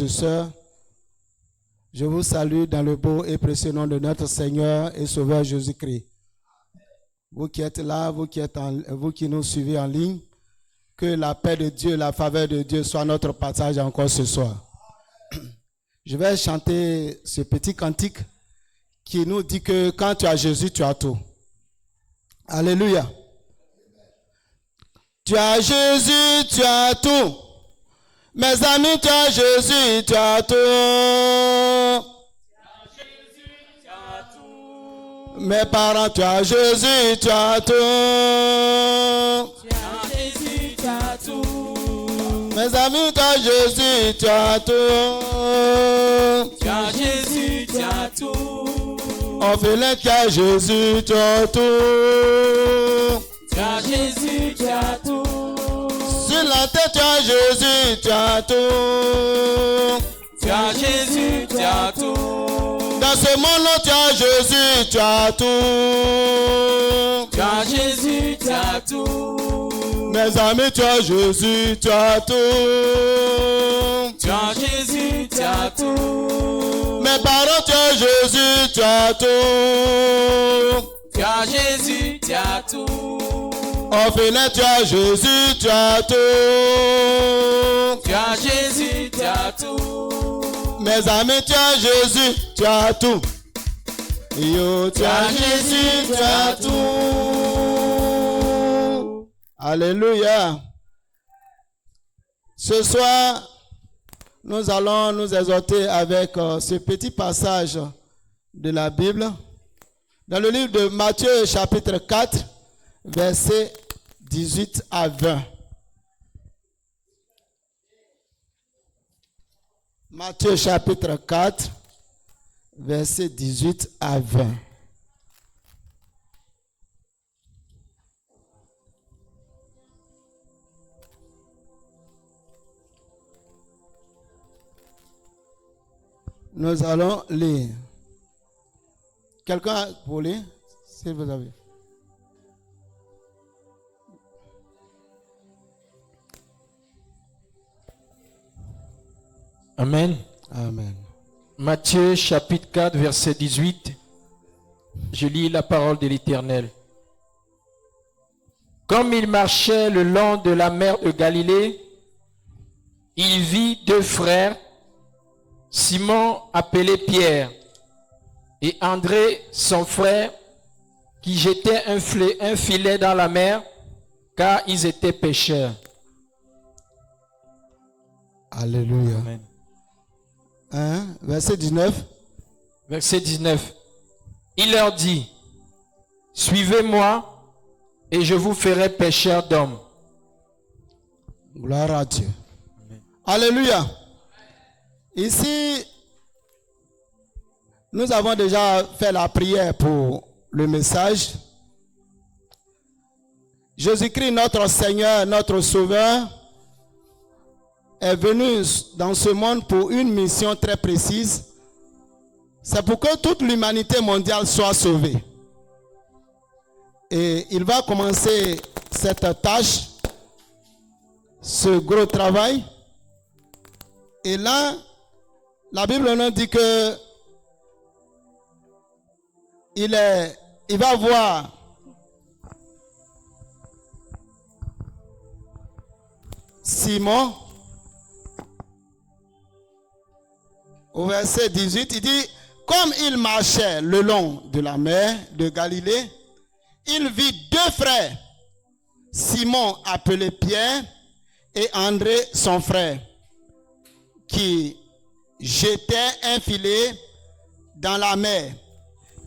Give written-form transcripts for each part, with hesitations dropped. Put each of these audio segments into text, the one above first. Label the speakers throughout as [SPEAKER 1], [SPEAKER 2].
[SPEAKER 1] et sœurs, je vous salue dans le beau et précieux nom de notre Seigneur et Sauveur Jésus-Christ. Vous qui êtes là, vous qui nous suivez en ligne, que la paix de Dieu, la faveur de Dieu soit notre partage encore ce soir. Je vais chanter ce petit cantique qui nous dit que quand tu as Jésus, tu as tout. Alléluia. Tu as Jésus, tu as tout. Mes amis, tu as Jésus, tu as tout. Mes parents, tu as Jésus, tu as tout.
[SPEAKER 2] Tu as Jésus, tu as tout.
[SPEAKER 1] Mes amis, tu as Jésus, tu as tout.
[SPEAKER 2] Tu as Jésus, tu as tout.
[SPEAKER 1] Orphelin, tu as Jésus, tu as tout.
[SPEAKER 2] Tu as Jésus, tu as tout.
[SPEAKER 1] Sur la tête, tu as Jésus, tu as tout.
[SPEAKER 2] Tu as Jésus, tu as tout.
[SPEAKER 1] Dans ce monde, tu as Jésus, tu as tout.
[SPEAKER 2] Tu as Jésus, tu as tout.
[SPEAKER 1] Mes amis, tu as Jésus, tu as tout.
[SPEAKER 2] Tu as Jésus, tu as tout.
[SPEAKER 1] Mes parents, tu as Jésus, tu as tout.
[SPEAKER 2] Tu as Jésus, tu as tout.
[SPEAKER 1] Orphelin, tu as Jésus, tu as tout.
[SPEAKER 2] Tu as Jésus, tu as tout.
[SPEAKER 1] Mes amis, tu as Jésus, tu as tout. Yo, tu as Jésus, tu as tout. Alléluia. Ce soir, nous allons nous exhorter avec ce petit passage de la Bible. Dans le livre de Matthieu, chapitre 4, versets 18 à 20. Matthieu chapitre 4, versets 18 à 20. Nous allons lire. Quelqu'un pour lire, si vous avez.
[SPEAKER 3] Amen.
[SPEAKER 1] Amen.
[SPEAKER 3] Matthieu chapitre 4 verset 18. Je lis la parole de l'Éternel. Comme il marchait le long de la mer de Galilée, il vit deux frères, Simon appelé Pierre et André son frère, qui jetaient un filet dans la mer, car ils étaient pêcheurs.
[SPEAKER 1] Alléluia.
[SPEAKER 3] Amen.
[SPEAKER 1] Verset 19.
[SPEAKER 3] Verset 19. Il leur dit, suivez-moi et je vous ferai pêcheurs d'hommes.
[SPEAKER 1] Gloire à Dieu.
[SPEAKER 3] Amen.
[SPEAKER 1] Alléluia. Ici, nous avons déjà fait la prière pour le message. Jésus-Christ, notre Seigneur, notre Sauveur, est venu dans ce monde pour une mission très précise. C'est pour que toute l'humanité mondiale soit sauvée. Et il va commencer cette tâche, ce gros travail. Et là, la Bible nous dit que il va voir Simon. Au verset 18, il dit, comme il marchait le long de la mer de Galilée, il vit deux frères, Simon appelé Pierre et André son frère, qui jetaient un filet dans la mer,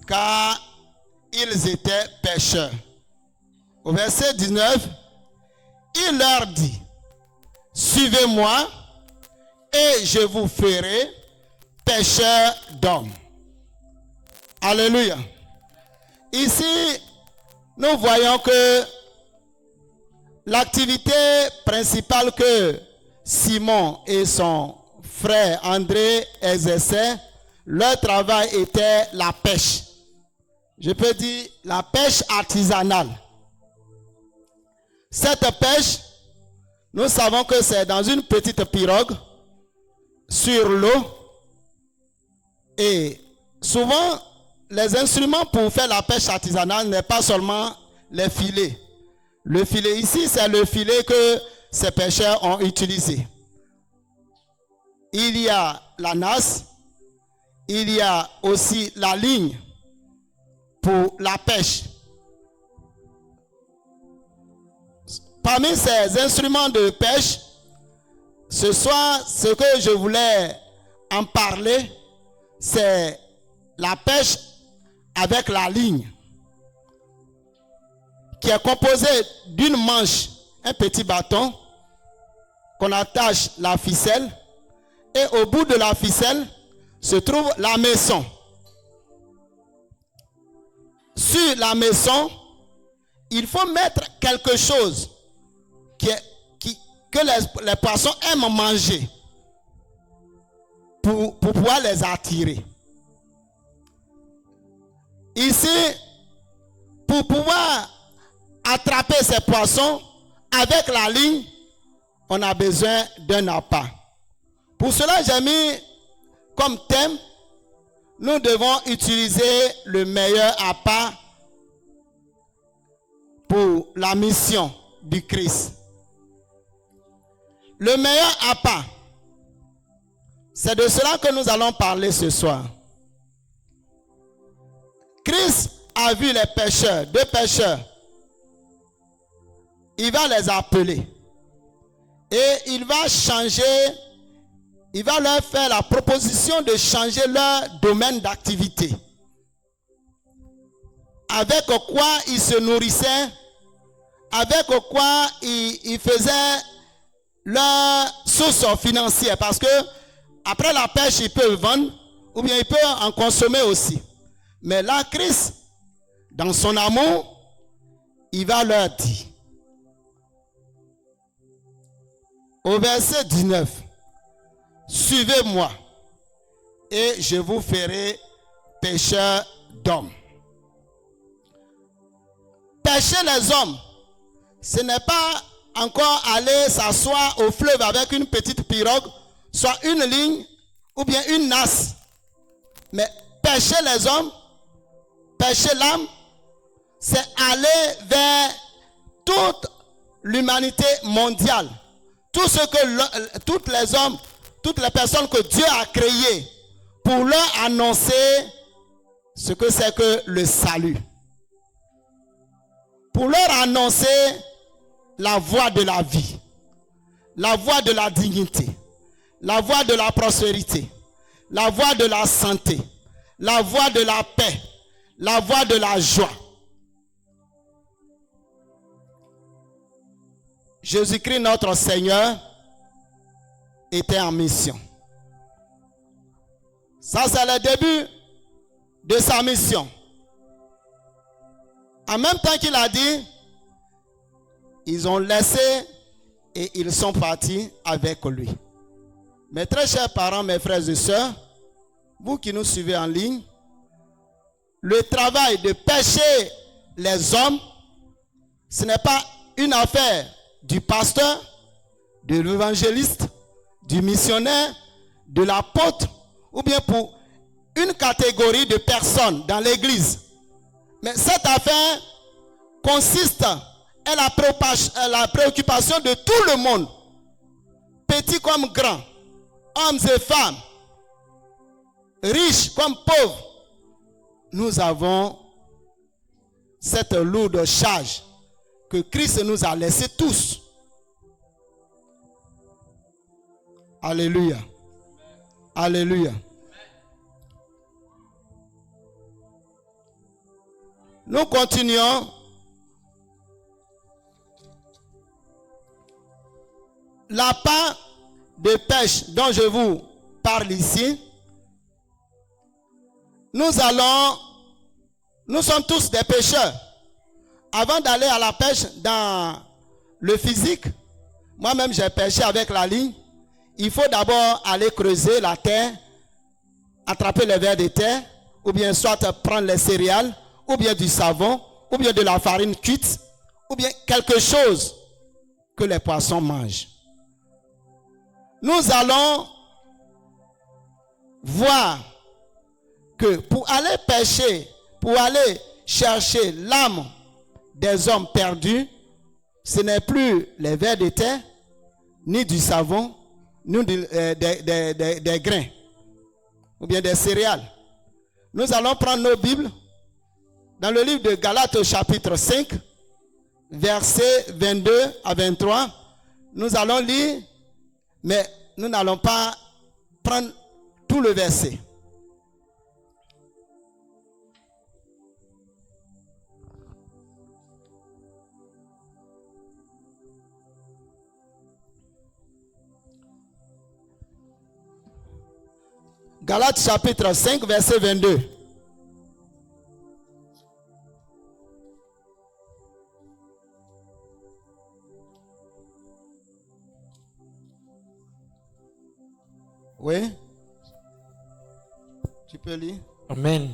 [SPEAKER 1] car ils étaient pêcheurs. Au verset 19, il leur dit, suivez-moi et je vous ferai pêcheurs d'hommes. Alléluia. Ici, nous voyons que l'activité principale que Simon et son frère André exerçaient, leur travail était la pêche. Je peux dire la pêche artisanale. Cette pêche, nous savons que c'est dans une petite pirogue sur l'eau. Et souvent, les instruments pour faire la pêche artisanale n'est pas seulement les filets. Le filet ici, c'est le filet que ces pêcheurs ont utilisé. Il y a la nasse, il y a aussi la ligne pour la pêche. Parmi ces instruments de pêche, ce soir, ce que je voulais en parler, c'est la pêche avec la ligne, qui est composée d'une manche, un petit bâton, qu'on attache la ficelle, et au bout de la ficelle se trouve la maison. Sur la maison, il faut mettre quelque chose que les poissons aiment manger pour pouvoir les attirer. Ici, pour pouvoir attraper ces poissons avec la ligne, on a besoin d'un appât. Pour cela, j'ai mis comme thème, nous devons utiliser le meilleur appât pour la mission du Christ. Le meilleur appât, c'est de cela que nous allons parler ce soir. Christ a vu les pêcheurs, deux pêcheurs. Il va les appeler. Et il va changer, il va leur faire la proposition de changer leur domaine d'activité. Avec quoi ils se nourrissaient, avec quoi ils faisaient leur source financière. Parce que après la pêche, ils peuvent vendre ou bien ils peuvent en consommer aussi. Mais là, Christ, dans son amour, il va leur dire, au verset 19, suivez-moi et je vous ferai pêcheurs d'hommes. Pêcher les hommes, ce n'est pas encore aller s'asseoir au fleuve avec une petite pirogue, soit une ligne ou bien une nasse. Mais pêcher les hommes, pêcher l'âme, c'est aller vers toute l'humanité mondiale. Tout ce que toutes les hommes, toutes les personnes que Dieu a créées pour leur annoncer ce que c'est que le salut. Pour leur annoncer la voie de la vie, la voie de la dignité, la voie de la prospérité, la voie de la santé, la voie de la paix, la voie de la joie. Jésus-Christ, notre Seigneur, était en mission. Ça, c'est le début de sa mission. En même temps qu'il a dit, ils ont laissé et ils sont partis avec lui. Mes très chers parents, mes frères et sœurs, vous qui nous suivez en ligne, le travail de pêcher les hommes, ce n'est pas une affaire du pasteur, de l'évangéliste, du missionnaire, de l'apôtre, ou bien pour une catégorie de personnes dans l'église. Mais cette affaire consiste à la préoccupation de tout le monde, petits comme grands, hommes et femmes, riches comme pauvres. Nous avons cette lourde charge que Christ nous a laissé tous. Alléluia. Alléluia. Nous continuons. L'appât de pêche dont je vous parle ici, nous sommes tous des pêcheurs. Avant d'aller à la pêche dans le physique, moi-même j'ai pêché avec la ligne. Il faut d'abord aller creuser la terre, attraper les vers de terre, ou bien soit prendre les céréales, ou bien du savon, ou bien de la farine cuite, ou bien quelque chose que les poissons mangent. Nous allons voir que pour aller pêcher, pour aller chercher l'âme des hommes perdus, ce n'est plus les vers de terre, ni du savon, ni des grains, ou bien des céréales. Nous allons prendre nos Bibles dans le livre de Galates chapitre 5, versets 22 à 23. Nous allons lire, mais nous n'allons pas prendre tout le verset. Galates chapitre 5, verset 22. Oui. Tu peux lire.
[SPEAKER 3] Amen.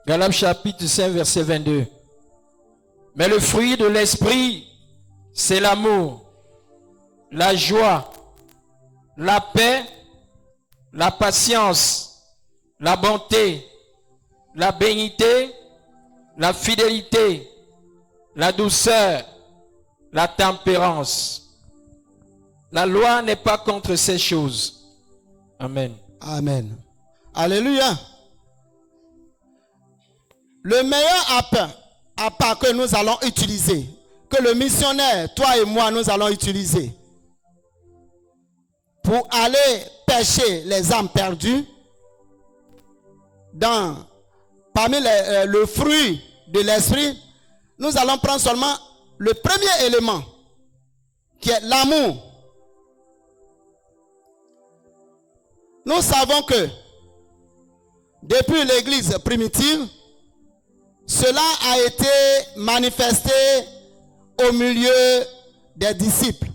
[SPEAKER 3] Galates chapitre 5, verset 22. Mais le fruit de l'esprit, c'est l'amour, la joie, la paix, la patience, la bonté, la bénignité, la fidélité, la douceur, la tempérance. La loi n'est pas contre ces choses. Amen.
[SPEAKER 1] Amen. Alléluia. Le meilleur appât que nous allons utiliser, que le missionnaire, toi et moi, nous allons utiliser pour aller pêcher les âmes perdues parmi le fruit de l'esprit, nous allons prendre seulement le premier élément qui est l'amour. Nous savons que depuis l'église primitive, cela a été manifesté au milieu des disciples.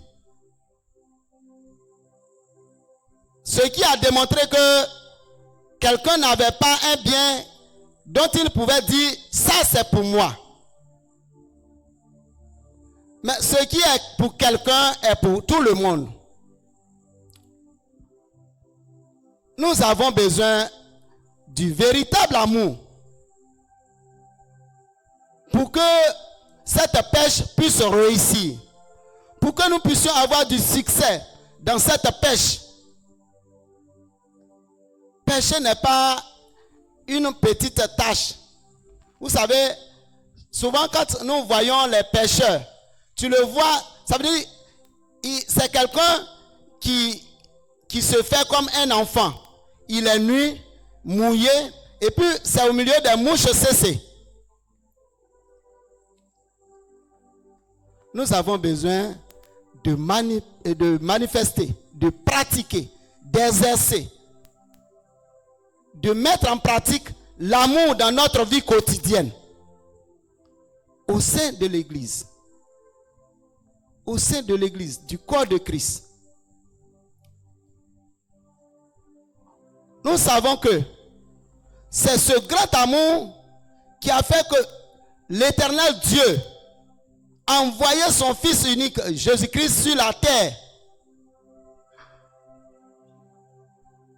[SPEAKER 1] Ce qui a démontré que quelqu'un n'avait pas un bien dont il pouvait dire « ça c'est pour moi ». Mais ce qui est pour quelqu'un est pour tout le monde. Nous avons besoin du véritable amour pour que cette pêche puisse réussir, pour que nous puissions avoir du succès dans cette pêche. Pêcher n'est pas une petite tâche. Vous savez, souvent quand nous voyons les pêcheurs, tu le vois, ça veut dire c'est quelqu'un qui se fait comme un enfant. Il est nu, mouillé, et puis c'est au milieu des mouches cessées. Nous avons besoin de manifester, de pratiquer, d'exercer, de mettre en pratique l'amour dans notre vie quotidienne. Au sein de l'Église. Au sein de l'Église, du corps de Christ. Nous savons que c'est ce grand amour qui a fait que l'Éternel Dieu a envoyé son Fils unique, Jésus-Christ, sur la terre.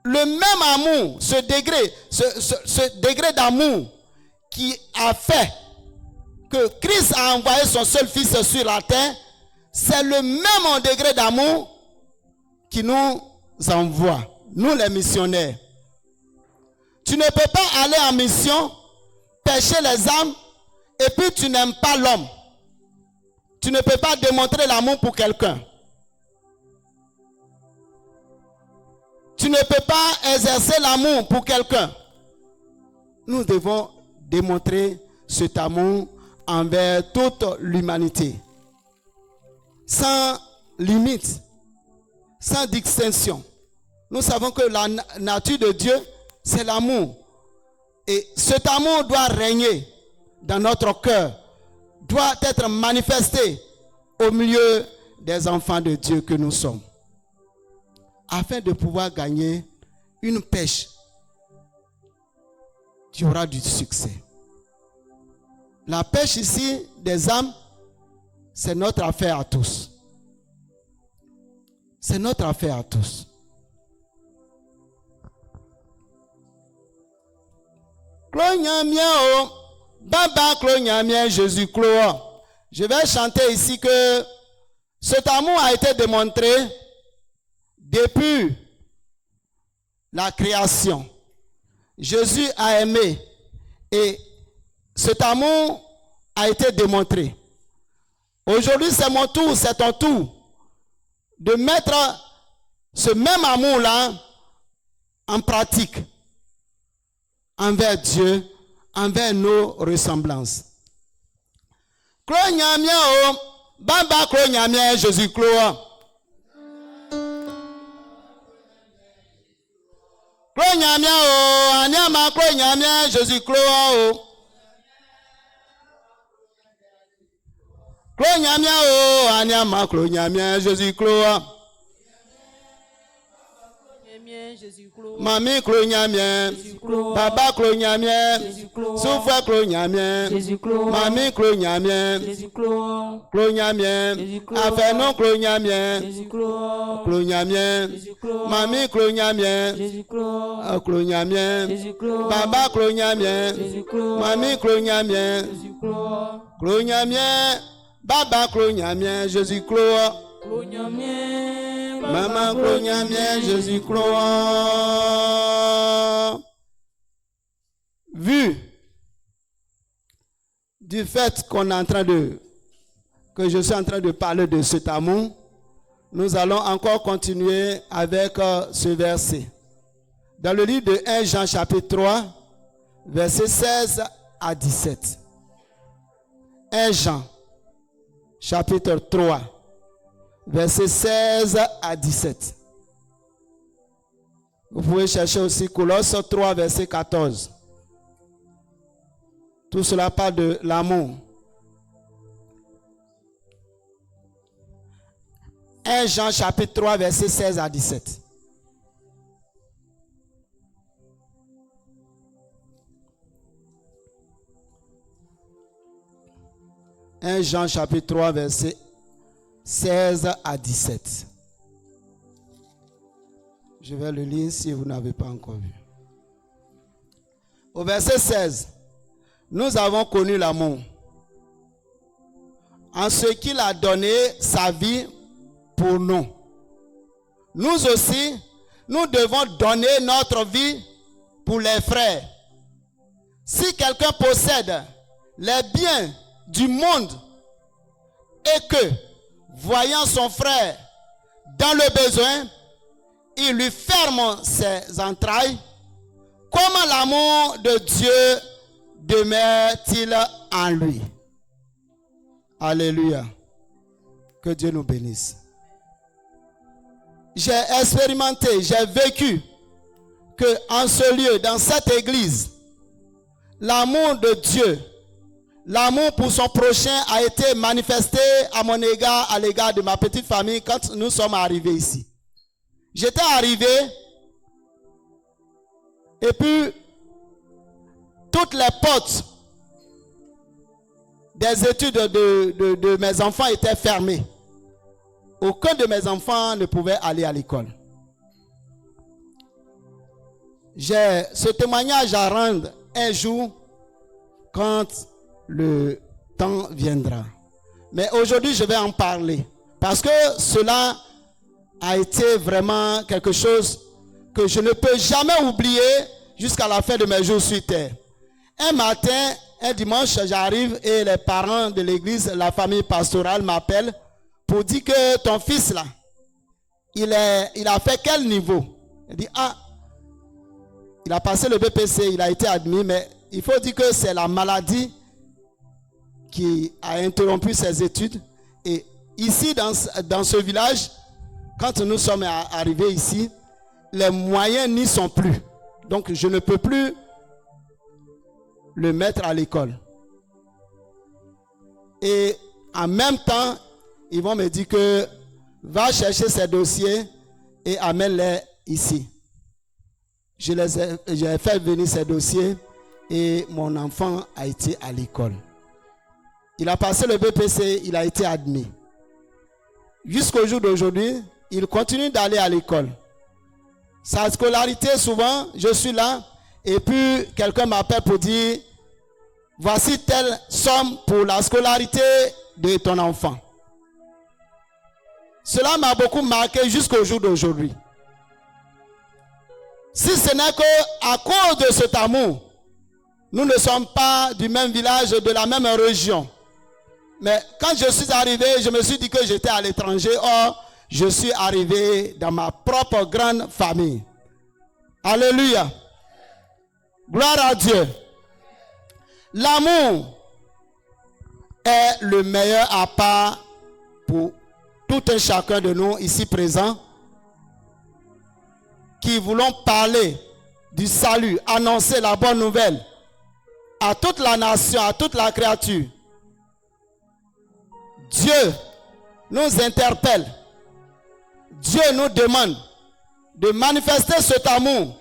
[SPEAKER 1] Le même amour, ce degré d'amour qui a fait que Christ a envoyé son seul Fils sur la terre, c'est le même degré d'amour qui nous envoie, nous les missionnaires. Tu ne peux pas aller en mission, pêcher les âmes, et puis tu n'aimes pas l'homme. Tu ne peux pas démontrer l'amour pour quelqu'un. Tu ne peux pas exercer l'amour pour quelqu'un. Nous devons démontrer cet amour envers toute l'humanité. Sans limite, sans distinction. Nous savons que la nature de Dieu, c'est l'amour. Et cet amour doit régner dans notre cœur, doit être manifesté au milieu des enfants de Dieu que nous sommes. Afin de pouvoir gagner une pêche qui aura du succès. La pêche ici des âmes, c'est notre affaire à tous. C'est notre affaire à tous. Klonyamia, Baba Klonyamia, Jésus Cloa. Je vais chanter ici que cet amour a été démontré depuis la création. Jésus a aimé et cet amour a été démontré. Aujourd'hui, c'est mon tour, c'est ton tour de mettre ce même amour-là en pratique envers Dieu, envers nos ressemblances. Klonyamia o, Baba Klonyamia, Jésus Cloa. Klonyamia o, Anyama Klonyamia, Jésus Cloa o. Klonyamia o, Anyama Klonyamia, Jésus Cloa. Mami Klonyamia, Baba Klonyamia, Soufoué Klonyamia, Mami Klonyamia, Klonyamia, Afenon Klonyamia, Klonyamia, Mami Klonyamia, Klonyamia, Baba Klonyamia, Mami Klonyamia, Klonyamia, Baba Klonyamia, Jésus Cloa. Maman Klonyamia, Jésus Cloa. Vu du fait qu'on est en train que je suis en train de parler de cet amour, nous allons encore continuer avec ce verset. Dans le livre de 1 Jean chapitre 3, versets 16 à 17. 1 Jean chapitre 3. Versets 16 à 17. Vous pouvez chercher aussi Colosse 3, verset 14. Tout cela parle de l'amour. 1 Jean chapitre 3, verset 16 à 17. « 1 Jean chapitre 3, verset 16 à 17. Je vais le lire si vous n'avez pas encore vu. Au verset 16, nous avons connu l'amour en ce qu'il a donné sa vie pour nous. Nous aussi, nous devons donner notre vie pour les frères. Si quelqu'un possède les biens du monde et que, voyant son frère dans le besoin, il lui ferme ses entrailles, comment l'amour de Dieu demeure-t-il en lui? Alléluia. Que Dieu nous bénisse. J'ai expérimenté, j'ai vécu que en ce lieu, dans cette église, l'amour de Dieu, l'amour pour son prochain a été manifesté à mon égard, à l'égard de ma petite famille quand nous sommes arrivés ici. J'étais arrivé et puis toutes les portes des études de mes enfants étaient fermées. Aucun de mes enfants ne pouvait aller à l'école. J'ai ce témoignage à rendre un jour quand le temps viendra. Mais aujourd'hui, je vais en parler. Parce que cela a été vraiment quelque chose que je ne peux jamais oublier jusqu'à la fin de mes jours sur terre. Un matin, un dimanche, j'arrive et les parents de l'église, la famille pastorale m'appellent pour dire que ton fils là, il a fait quel niveau? Il dit, il a passé le BPC, il a été admis, mais il faut dire que c'est la maladie qui a interrompu ses études. Et ici, dans ce village, quand nous sommes arrivés ici, les moyens n'y sont plus. Donc, je ne peux plus le mettre à l'école. Et en même temps, ils vont me dire que va chercher ces dossiers et amène-les ici. J'ai fait venir ces dossiers et mon enfant a été à l'école. Il a passé le BPC, il a été admis. Jusqu'au jour d'aujourd'hui, il continue d'aller à l'école. Sa scolarité, souvent, je suis là et puis quelqu'un m'appelle pour dire, voici telle somme pour la scolarité de ton enfant. Cela m'a beaucoup marqué jusqu'au jour d'aujourd'hui. Si ce n'est qu'à cause de cet amour, nous ne sommes pas du même village, de la même région. Mais quand je suis arrivé, je me suis dit que j'étais à l'étranger. Or, je suis arrivé dans ma propre grande famille. Alléluia. Gloire à Dieu. L'amour est le meilleur appât pour tout un chacun de nous ici présents qui voulons parler du salut, annoncer la bonne nouvelle à toute la nation, à toute la créature. Dieu nous interpelle. Dieu nous demande de manifester cet amour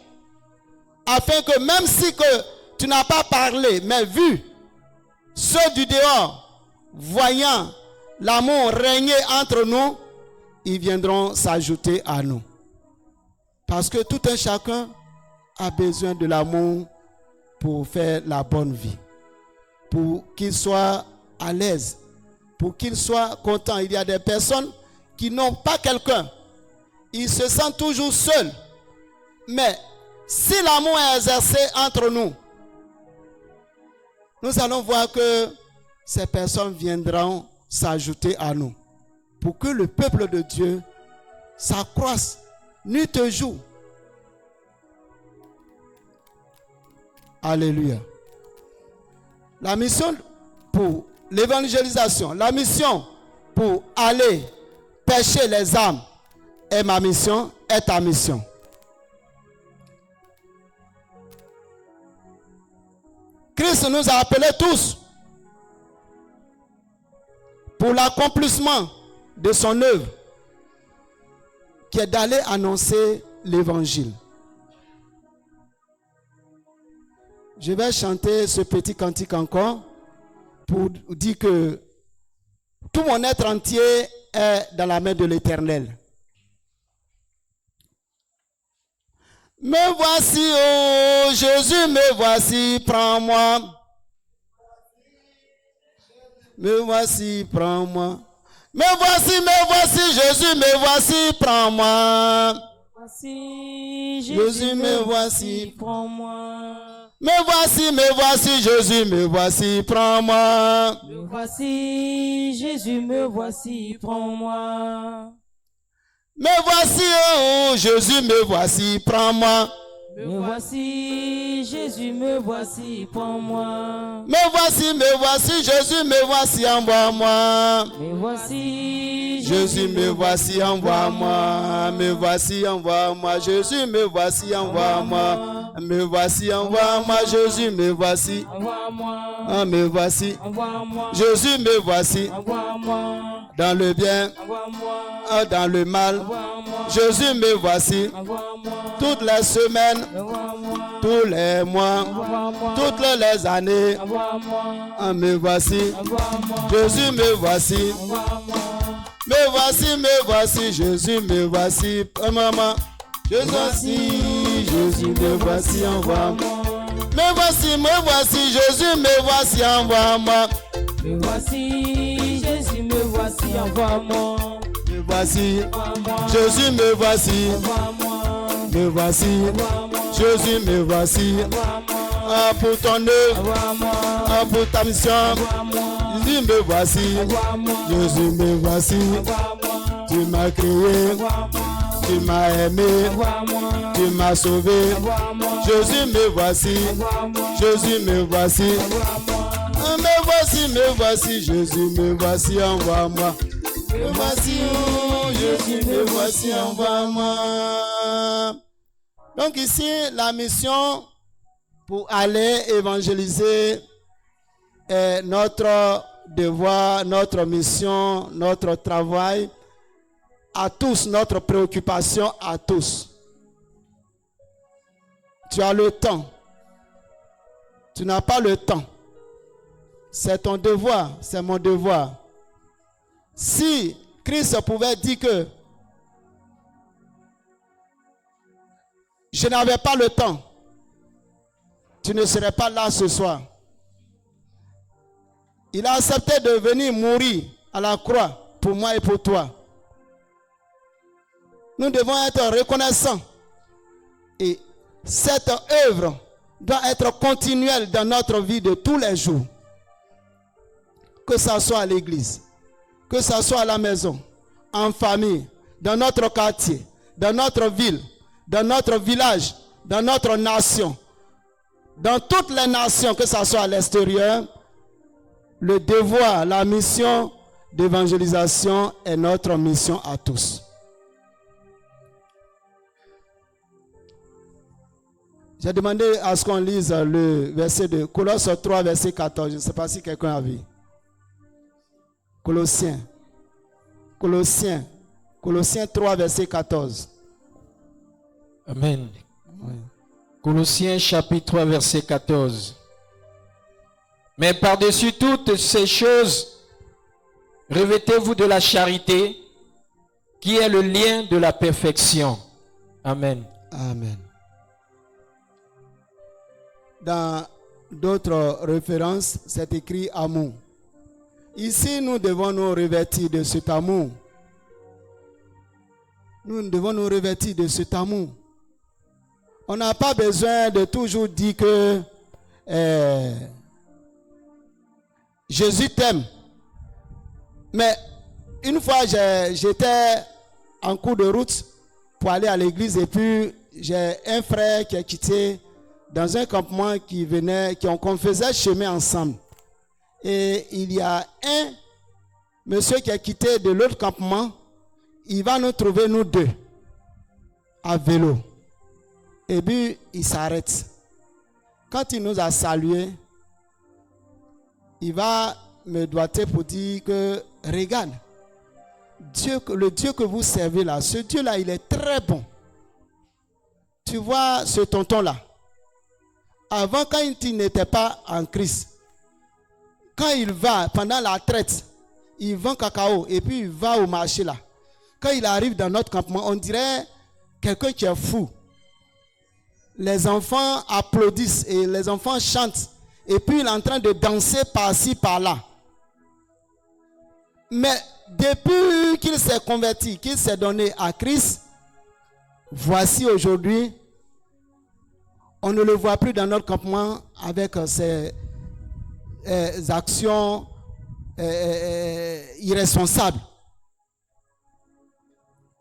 [SPEAKER 1] afin que même si que tu n'as pas parlé, mais vu ceux du dehors, voyant l'amour régner entre nous, ils viendront s'ajouter à nous. Parce que tout un chacun a besoin de l'amour pour faire la bonne vie, pour qu'il soit à l'aise, pour qu'il soit content. Il y a des personnes qui n'ont pas quelqu'un. Ils se sentent toujours seuls. Mais si l'amour est exercé entre nous, nous allons voir que ces personnes viendront s'ajouter à nous pour que le peuple de Dieu s'accroisse nuit et jour. Alléluia. La mission pour l'évangélisation, la mission pour aller pêcher les âmes est ma mission, est ta mission. Christ nous a appelés tous pour l'accomplissement de son œuvre, qui est d'aller annoncer l'évangile. Je vais chanter ce petit cantique encore pour dire que tout mon être entier est dans la main de l'Éternel. Me voici, oh Jésus, me voici, prends-moi. Me voici, prends-moi. Me voici, Jésus, me voici, prends-moi.
[SPEAKER 2] Voici,
[SPEAKER 1] Jésus, me voici,
[SPEAKER 2] prends-moi.
[SPEAKER 1] Me voici, Jésus, me voici, prends-moi.
[SPEAKER 2] Me voici, Jésus, me voici, prends-moi.
[SPEAKER 1] Me voici, oh Jésus, me voici, prends-moi.
[SPEAKER 2] Me voici, Jésus, me voici, prends-moi.
[SPEAKER 1] Me voici, Jésus, me voici, envoie-moi.
[SPEAKER 2] Me voici,
[SPEAKER 1] Jésus, me voici, envoie-moi. Me voici, envoie-moi. Jésus, me voici, envoie-moi. Me voici, envoie-moi. Jésus, me voici.
[SPEAKER 2] envoie-moi.
[SPEAKER 1] Me voici.
[SPEAKER 2] Envoie-moi.
[SPEAKER 1] Jésus, me voici.
[SPEAKER 2] Envoie-moi.
[SPEAKER 1] Dans le bien,
[SPEAKER 2] Envoie-moi.
[SPEAKER 1] dans le mal.
[SPEAKER 2] Envoie-moi.
[SPEAKER 1] Jésus, me voici.
[SPEAKER 2] Envoie-moi.
[SPEAKER 1] Toutes les semaines,
[SPEAKER 2] Envoie-moi.
[SPEAKER 1] tous les mois,
[SPEAKER 2] Envoie-moi.
[SPEAKER 1] toutes les années.
[SPEAKER 2] Envoie-moi.
[SPEAKER 1] Me voici.
[SPEAKER 2] Envoie-moi.
[SPEAKER 1] Jésus, me voici.
[SPEAKER 2] Envoie-moi.
[SPEAKER 1] Me voici, Jésus, me voici, maman. Jésus, me voici, envoie-moi. Me voici, Jésus, me voici, envoie-moi.
[SPEAKER 2] Me voici, Jésus, me voici, envoie-moi.
[SPEAKER 1] Me voici,
[SPEAKER 2] Envoie-moi.
[SPEAKER 1] Jésus, me voici.
[SPEAKER 2] Envoie-moi.
[SPEAKER 1] Me voici,
[SPEAKER 2] Envoie-moi.
[SPEAKER 1] Jésus, me voici.
[SPEAKER 2] Envoie-moi.
[SPEAKER 1] Pour ton œuvre,
[SPEAKER 2] Envoie-moi.
[SPEAKER 1] pour ta mission.
[SPEAKER 2] Envoie-moi.
[SPEAKER 1] Jésus, me voici.
[SPEAKER 2] Envoie-moi.
[SPEAKER 1] Jésus, me voici.
[SPEAKER 2] Envoie-moi.
[SPEAKER 1] Tu m'as créé,
[SPEAKER 2] Envoie-moi.
[SPEAKER 1] tu m'as aimé,
[SPEAKER 2] Envoie-moi.
[SPEAKER 1] tu m'as sauvé.
[SPEAKER 2] Envoie-moi.
[SPEAKER 1] Jésus, me voici.
[SPEAKER 2] Envoie-moi.
[SPEAKER 1] Jésus, me voici.
[SPEAKER 2] Envoie-moi.
[SPEAKER 1] Me voici, Jésus, me voici, envoie-moi. Me voici, oh Jésus, me voici, envoie-moi. Donc ici, la mission pour aller évangéliser est notre devoir, notre mission, notre travail à tous, notre préoccupation à tous. Tu as le temps. Tu n'as pas le temps. C'est ton devoir, c'est mon devoir. Si Christ pouvait dire que je n'avais pas le temps, tu ne serais pas là ce soir. Il a accepté de venir mourir à la croix pour moi et pour toi. Nous devons être reconnaissants. Et cette œuvre doit être continuelle dans notre vie de tous les jours. Que ce soit à l'église, que ce soit à la maison, en famille, dans notre quartier, dans notre ville, dans notre village, dans notre nation, dans toutes les nations, que ce soit à l'extérieur, le devoir, la mission d'évangélisation est notre mission à tous. J'ai demandé à ce qu'on lise le verset de Colosse 3, verset 14. Je ne sais pas si quelqu'un a vu. Colossiens 3, verset 14.
[SPEAKER 3] Amen. Oui. Colossiens chapitre 3, verset 14. Mais par-dessus toutes ces choses, revêtez-vous de la charité, qui est le lien de la perfection. Amen.
[SPEAKER 1] Amen. Dans d'autres références, c'est écrit amour. Ici, nous devons nous revêtir de cet amour. Nous devons nous revêtir de cet amour. On n'a pas besoin de toujours dire que Jésus t'aime. Mais une fois, j'étais en cours de route pour aller à l'église et puis j'ai un frère qui a quitté dans un campement qu'on faisait chemin ensemble. Et il y a un monsieur qui a quitté de l'autre campement. Il va nous trouver, nous deux, à vélo. Et puis, il s'arrête. Quand il nous a salués, il va me doiter pour dire que, regarde, le Dieu que vous servez là, ce Dieu-là, il est très bon. Tu vois ce tonton-là. Avant, quand il n'était pas en Christ, quand il va pendant la traite, il vend cacao et puis il va au marché là. Quand il arrive dans notre campement, on dirait quelqu'un qui est fou. Les enfants applaudissent et les enfants chantent. Et puis il est en train de danser par-ci, par-là. Mais depuis qu'il s'est converti, qu'il s'est donné à Christ, voici aujourd'hui, on ne le voit plus dans notre campement avec ses actions irresponsables.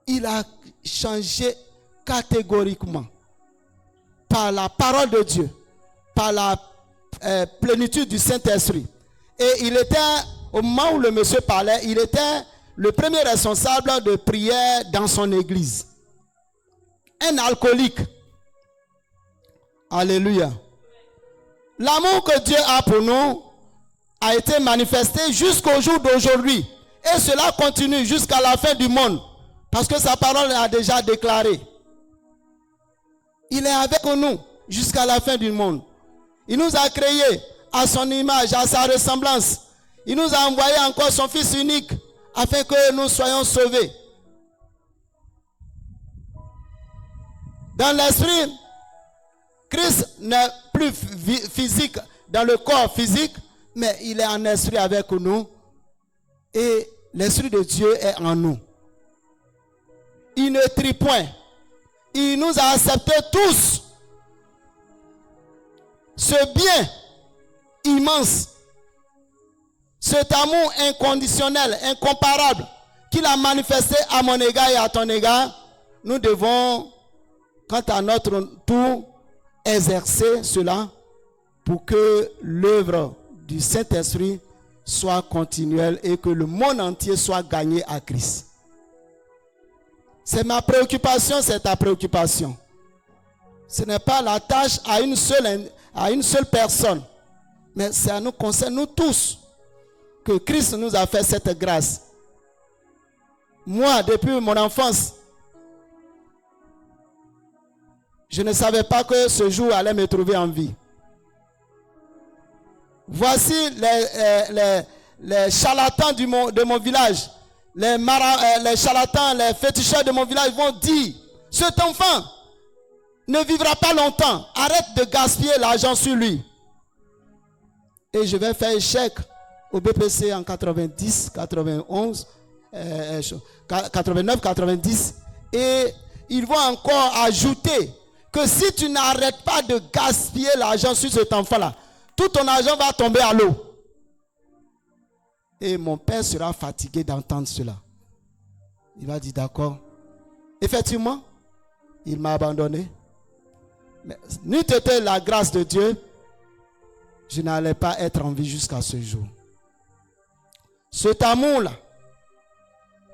[SPEAKER 1] Il a changé catégoriquement par la parole de Dieu, par la plénitude du Saint-Esprit. Et il était, au moment où le monsieur parlait, il était le premier responsable de prière dans son église. Un alcoolique. Alléluia. L'amour que Dieu a pour nous a été manifesté jusqu'au jour d'aujourd'hui. Et cela continue jusqu'à la fin du monde. Parce que sa parole a déjà déclaré. Il est avec nous jusqu'à la fin du monde. Il nous a créés à son image, à sa ressemblance. Il nous a envoyé encore son Fils unique afin que nous soyons sauvés. Dans l'esprit, Christ n'est plus physique dans le corps physique, mais il est en esprit avec nous. Et l'Esprit de Dieu est en nous. Il ne trie point. Il nous a acceptés tous. Ce bien immense, cet amour inconditionnel, incomparable, qu'il a manifesté à mon égard et à ton égard, nous devons, quant à notre tour, exercer cela pour que l'œuvre du Saint-Esprit soit continuelle et que le monde entier soit gagné à Christ. C'est ma préoccupation, c'est ta préoccupation. Ce n'est pas la tâche à une seule personne, mais ça nous concerne nous tous que Christ nous a fait cette grâce. Moi, depuis mon enfance, je ne savais pas que ce jour allait me trouver en vie. Voici les charlatans de mon village. Les charlatans, les féticheurs de mon village vont dire, cet enfant ne vivra pas longtemps. Arrête de gaspiller l'argent sur lui. Et je vais faire échec au BPC en 90, 91, 89, 90. Et ils vont encore ajouter que si tu n'arrêtes pas de gaspiller l'argent sur cet enfant-là, tout ton argent va tomber à l'eau. Et mon père sera fatigué d'entendre cela. Il va dire d'accord. Effectivement, il m'a abandonné. Mais n'eût été la grâce de Dieu, je n'allais pas être en vie jusqu'à ce jour. Cet amour-là,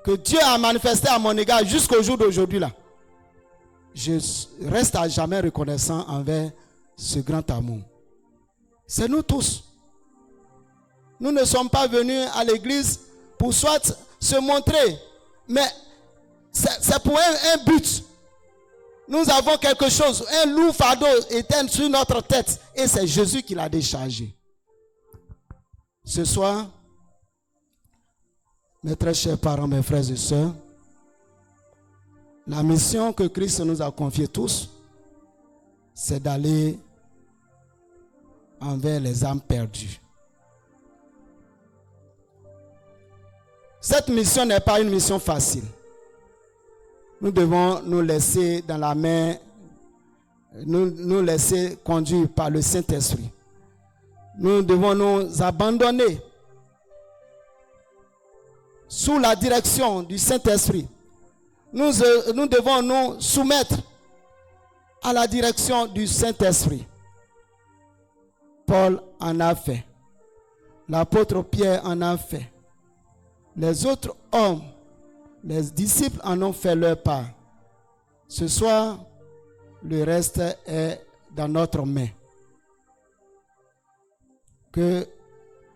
[SPEAKER 1] que Dieu a manifesté à mon égard jusqu'au jour d'aujourd'hui là, je reste à jamais reconnaissant envers ce grand amour. C'est nous tous. Nous ne sommes pas venus à l'église pour soit se montrer, mais c'est pour un but. Nous avons quelque chose, un lourd fardeau éteint sur notre tête et c'est Jésus qui l'a déchargé. Ce soir, mes très chers parents, mes frères et sœurs, la mission que Christ nous a confiée tous, c'est d'aller envers les âmes perdues. Cette mission n'est pas une mission facile. Nous devons nous laisser dans la main, nous laisser conduire par le Saint-Esprit. Nous devons nous abandonner sous la direction du Saint-Esprit. Nous devons nous soumettre à la direction du Saint-Esprit. Paul en a fait. L'apôtre Pierre en a fait. Les autres hommes, les disciples en ont fait leur part. Ce soir, le reste est dans notre main. Que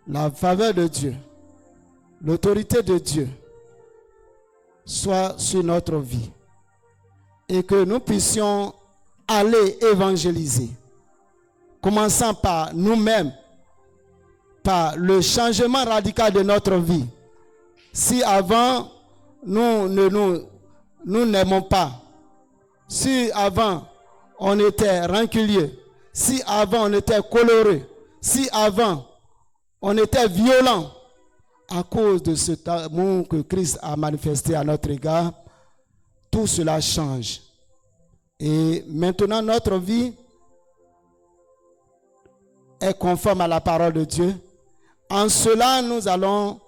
[SPEAKER 1] la faveur de Dieu, l'autorité de Dieu soit sur notre vie et que nous puissions aller évangéliser, commençant par nous-mêmes, par le changement radical de notre vie. Si avant nous n'aimons pas, si avant on était rancunier, si avant on était coloré, si avant on était violent, à cause de cet amour que Christ a manifesté à notre égard, tout cela change. Et maintenant notre vie est conforme à la parole de Dieu. En cela, nous allons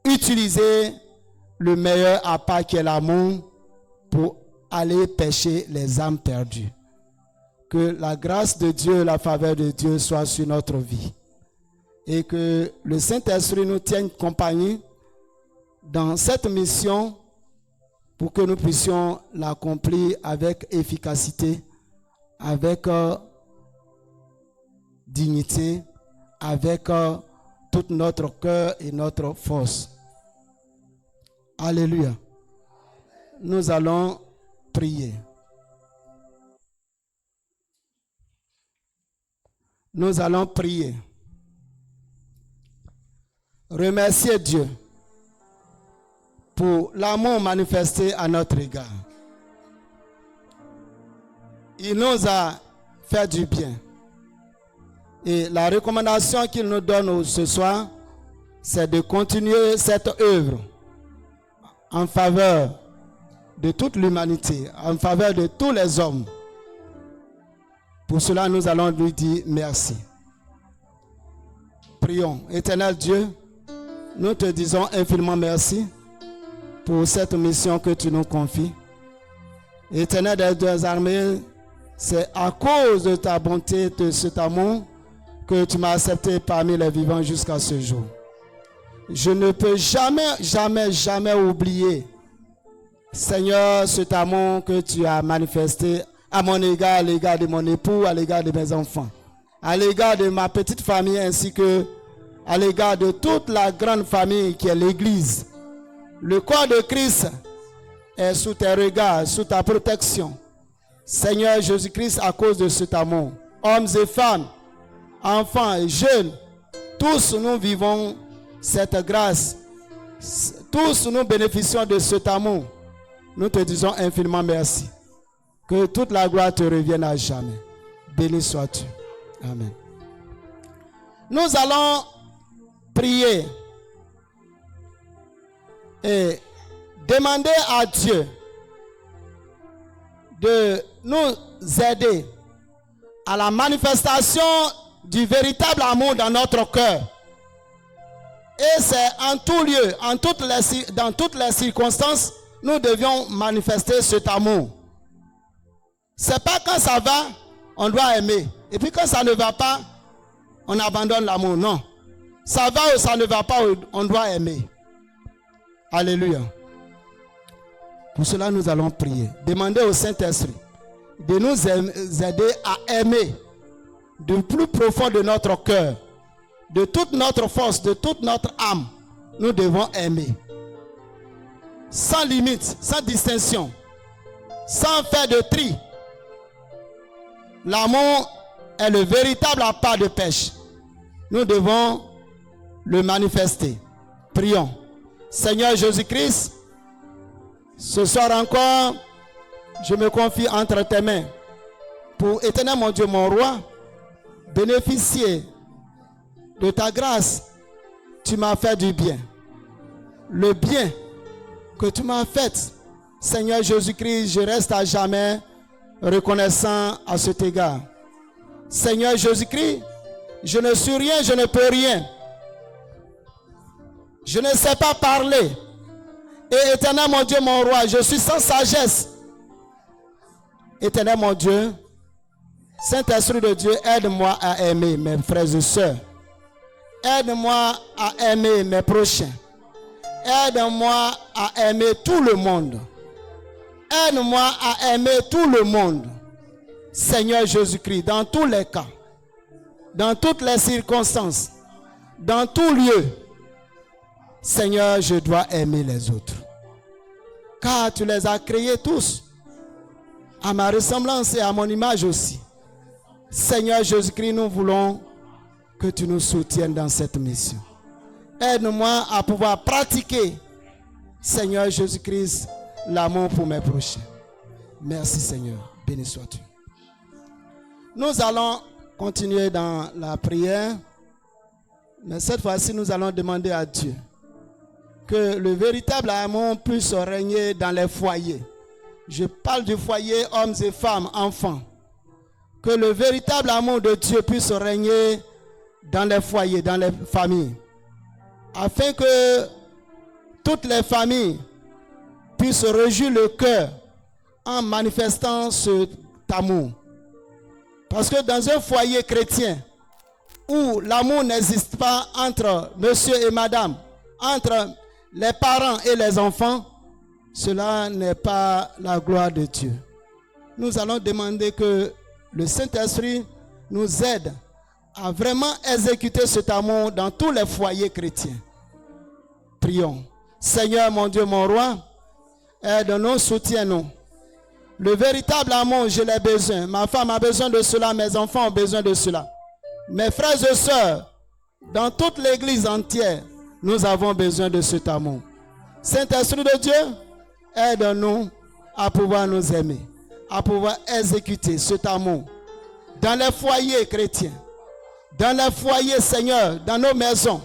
[SPEAKER 1] utiliser le meilleur appât qui est l'amour pour aller pêcher les âmes perdues. Que la grâce de Dieu, la faveur de Dieu soit sur notre vie. Et que le Saint-Esprit nous tienne compagnie dans cette mission pour que nous puissions l'accomplir avec efficacité, avec dignité, avec tout notre cœur et notre force. Alléluia. Nous allons prier. Nous allons prier. Remercier Dieu pour l'amour manifesté à notre égard. Il nous a fait du bien. Et la recommandation qu'il nous donne ce soir, c'est de continuer cette œuvre en faveur de toute l'humanité, en faveur de tous les hommes. Pour cela, nous allons lui dire merci. Prions. Éternel Dieu, nous te disons infiniment merci pour cette mission que tu nous confies. Éternel des deux armées, c'est à cause de ta bonté, de cet amour, que tu m'as accepté parmi les vivants jusqu'à ce jour. Je ne peux jamais oublier, Seigneur, cet amour que tu as manifesté à mon égard, à l'égard de mon époux, à l'égard de mes enfants, à l'égard de ma petite famille ainsi que à l'égard de toute la grande famille qui est l'Église. Le corps de Christ est sous tes regards, sous ta protection. Seigneur Jésus-Christ, à cause de cet amour, hommes et femmes, enfants et jeunes, tous nous vivons cette grâce. Tous nous bénéficions de cet amour. Nous te disons infiniment merci. Que toute la gloire te revienne à jamais. Béni sois-tu. Amen. Nous allons prier et demander à Dieu de nous aider à la manifestation du véritable amour dans notre cœur. Et c'est en tout lieu, dans toutes les circonstances, nous devions manifester cet amour. C'est pas quand ça va, on doit aimer. Et puis quand ça ne va pas, on abandonne l'amour. Non. Ça va ou ça ne va pas, on doit aimer. Alléluia. Pour cela, nous allons prier. Demander au Saint-Esprit de nous aider à aimer du plus profond de notre cœur, de toute notre force, de toute notre âme. Nous devons aimer. Sans limite, sans distinction, sans faire de tri. L'amour est le véritable appât de pêche. Nous devons le manifester. Prions. Seigneur Jésus-Christ, ce soir encore, je me confie entre tes mains pour, éternel mon Dieu, mon roi, bénéficier de ta grâce. Tu m'as fait du bien. Le bien que tu m'as fait, Seigneur Jésus-Christ, je reste à jamais reconnaissant à cet égard. Seigneur Jésus-Christ, je ne suis rien, je ne peux rien. Je ne sais pas parler. Et éternel mon Dieu, mon roi, je suis sans sagesse. Éternel mon Dieu, Saint-Esprit de Dieu, aide-moi à aimer mes frères et sœurs. Aide-moi à aimer mes prochains. Aide-moi à aimer tout le monde. Aide-moi à aimer tout le monde. Seigneur Jésus-Christ, dans tous les cas, dans toutes les circonstances, dans tout lieu, Seigneur, je dois aimer les autres. Car tu les as créés tous à ma ressemblance et à mon image aussi. Seigneur Jésus-Christ, nous voulons que tu nous soutiennes dans cette mission. Aide-moi à pouvoir pratiquer, Seigneur Jésus-Christ, l'amour pour mes prochains. Merci Seigneur. Béni sois-tu. Nous allons continuer dans la prière. Mais cette fois-ci, nous allons demander à Dieu que le véritable amour puisse régner dans les foyers. Je parle du foyer, hommes et femmes, enfants. Que le véritable amour de Dieu puisse régner dans les foyers, dans les familles. Afin que toutes les familles puissent réjouir le cœur en manifestant cet amour. Parce que dans un foyer chrétien, où l'amour n'existe pas entre monsieur et madame, entre les parents et les enfants, cela n'est pas la gloire de Dieu. Nous allons demander que le Saint-Esprit nous aide à vraiment exécuter cet amour dans tous les foyers chrétiens. Prions. Seigneur, mon Dieu, mon roi, aide-nous, soutiens-nous. Le véritable amour, je l'ai besoin. Ma femme a besoin de cela, mes enfants ont besoin de cela. Mes frères et sœurs, dans toute l'église entière, nous avons besoin de cet amour. Saint-Esprit de Dieu, aide-nous à pouvoir nous aimer, à pouvoir exécuter cet amour dans les foyers chrétiens, dans les foyers, Seigneur, dans nos maisons.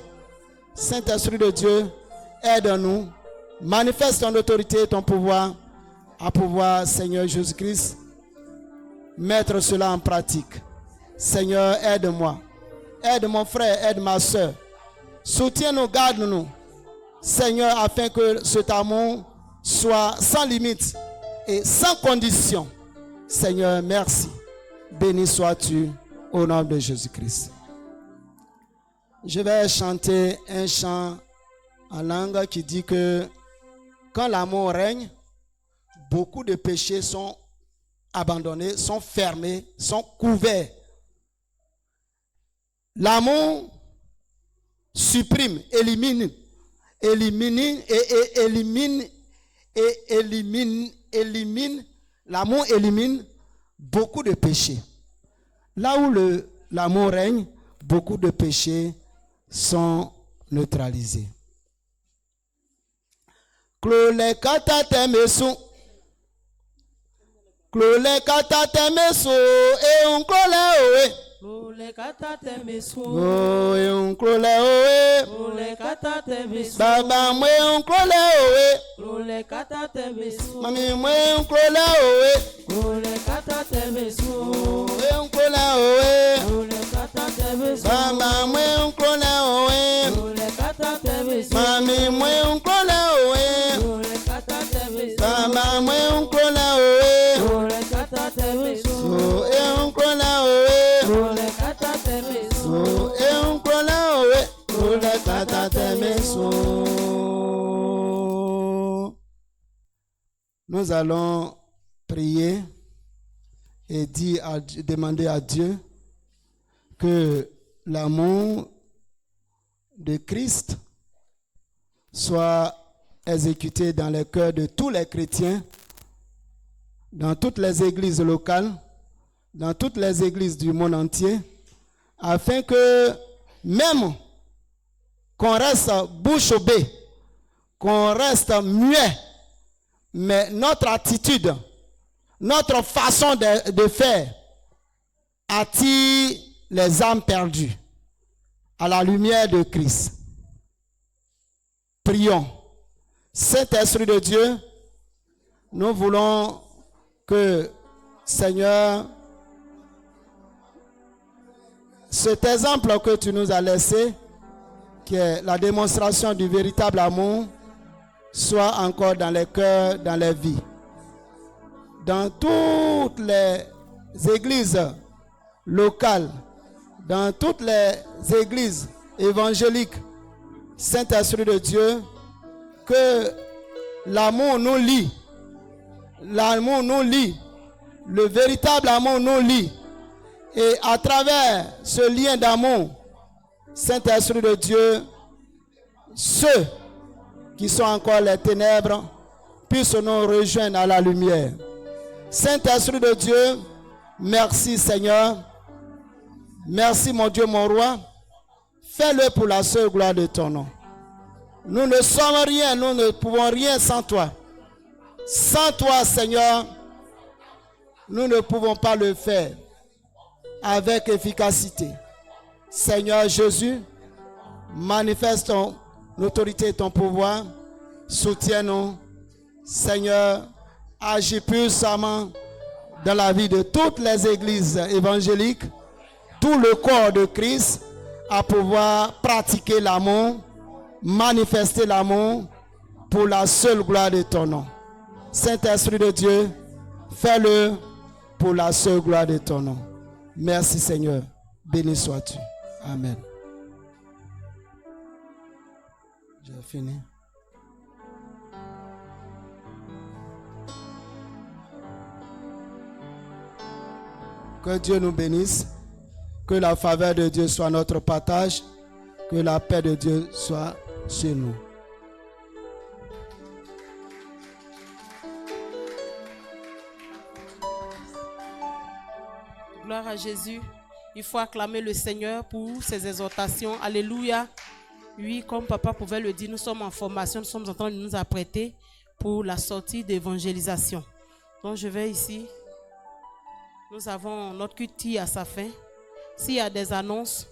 [SPEAKER 1] Saint-Esprit de Dieu, aide-nous, manifeste ton autorité et ton pouvoir, à pouvoir, Seigneur Jésus-Christ, mettre cela en pratique. Seigneur, aide-moi. Aide mon frère, aide ma soeur. Soutiens-nous, garde-nous. Seigneur, afin que cet amour soit sans limite et sans condition. Seigneur, merci. Béni sois-tu au nom de Jésus-Christ. Je vais chanter un chant en langue qui dit que quand l'amour règne, beaucoup de péchés sont abandonnés, sont fermés, sont couverts. L'amour supprime, élimine, l'amour élimine beaucoup de péchés. Là où l'amour règne, beaucoup de péchés sont neutralisés. Clole kata temeso e un clole oe.
[SPEAKER 2] Clole kata temeso.
[SPEAKER 1] Oh e un clole oe.
[SPEAKER 2] Clole kata temeso.
[SPEAKER 1] Baba mwe un clole oe.
[SPEAKER 2] Clole kata temeso.
[SPEAKER 1] Mami mwe un clole oe.
[SPEAKER 2] Clole kata temeso.
[SPEAKER 1] E un clole oe.
[SPEAKER 2] Clole kata temeso.
[SPEAKER 1] Baba mwe un clole oe.
[SPEAKER 2] Clole kata temeso.
[SPEAKER 1] Mami mwe un clole oe.
[SPEAKER 2] Clole kata temeso.
[SPEAKER 1] Baba mwe un clole oe.
[SPEAKER 2] Clole kata temeso.
[SPEAKER 1] Oh e un clole oe.
[SPEAKER 2] Clole kata temeso.
[SPEAKER 1] Oh e un clole oe. Clole kata temeso. Nous allons prier et demander à Dieu que l'amour de Christ soit exécuté dans les cœurs de tous les chrétiens, dans toutes les églises locales, dans toutes les églises du monde entier, afin que même qu'on reste bouche bée, qu'on reste muet, mais notre attitude, notre façon de faire attire les âmes perdues à la lumière de Christ. Prions. Saint-Esprit de Dieu, nous voulons que, Seigneur, cet exemple que tu nous as laissé, qui est la démonstration du véritable amour, soit encore dans les cœurs, dans les vies. Dans toutes les églises locales, dans toutes les églises évangéliques, Saint-Esprit de Dieu, que l'amour nous lie. L'amour nous lie. Le véritable amour nous lie. Et à travers ce lien d'amour, Saint-Esprit de Dieu, ceux qui sont encore les ténèbres puissent nous rejoindre à la lumière. Saint-Esprit de Dieu, merci Seigneur. Merci mon Dieu, mon roi. Fais-le pour la seule gloire de ton nom. Nous ne sommes rien, nous ne pouvons rien sans toi. Sans toi, Seigneur, nous ne pouvons pas le faire avec efficacité. Seigneur Jésus, manifeste ton autorité et ton pouvoir. Soutiens-nous. Seigneur, agis puissamment dans la vie de toutes les églises évangéliques, tout le corps de Christ, à pouvoir pratiquer l'amour, manifester l'amour pour la seule gloire de ton nom. Saint-Esprit de Dieu, fais-le pour la seule gloire de ton nom. Merci Seigneur. Béni sois-tu. Amen. J'ai fini. Que Dieu nous bénisse. Que la faveur de Dieu soit notre partage. Que la paix de Dieu soit chez nous.
[SPEAKER 2] Gloire à Jésus. Il faut acclamer le Seigneur pour ses exhortations. Alléluia. Oui, comme papa pouvait le dire, nous sommes en formation, nous sommes en train de nous apprêter pour la sortie d'évangélisation. Donc je vais ici. Nous avons notre culte à sa fin. S'il y a des annonces,